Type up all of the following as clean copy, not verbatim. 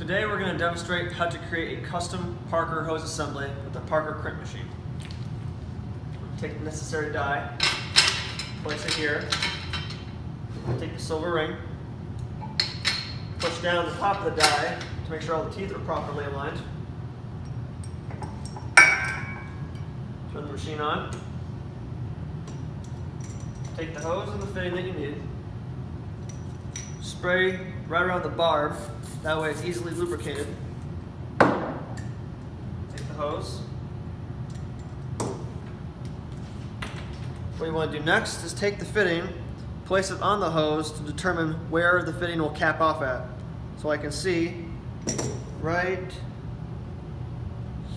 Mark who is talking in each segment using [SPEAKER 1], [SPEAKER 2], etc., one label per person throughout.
[SPEAKER 1] Today we're going to demonstrate how to create a custom Parker hose assembly with the Parker Crimp machine. Take the necessary die, place it here, take the silver ring, push down the top of the die to make sure all the teeth are properly aligned. Turn the machine on. Take the hose and the fitting that you need. Spray right around the barb, that way it's easily lubricated. Take the hose. What you want to do next is take the fitting, place it on the hose to determine where the fitting will cap off at. So I can see right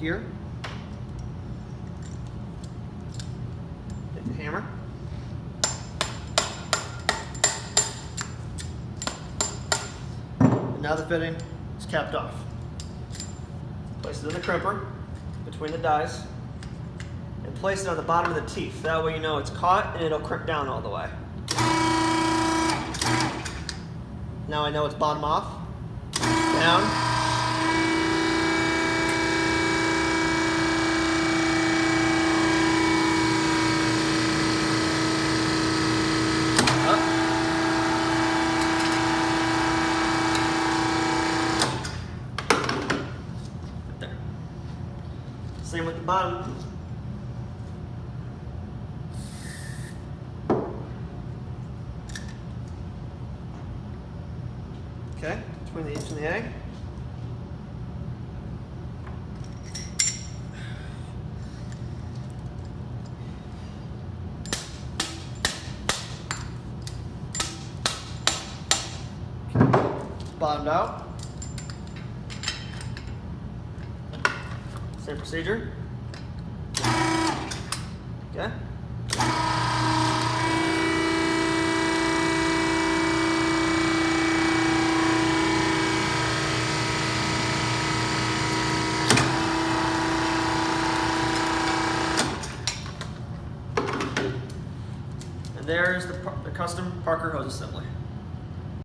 [SPEAKER 1] here. Take the hammer. And now the fitting is capped off. Place it in the crimper between the dies and place it on the bottom of the teeth. That way you know it's caught and it'll crimp down all the way. Now I know it's bottom off, down, up, there. Same with the bottom. Okay, between the H and the A. Bottomed out. Same procedure. Okay. And there's the custom Parker hose assembly.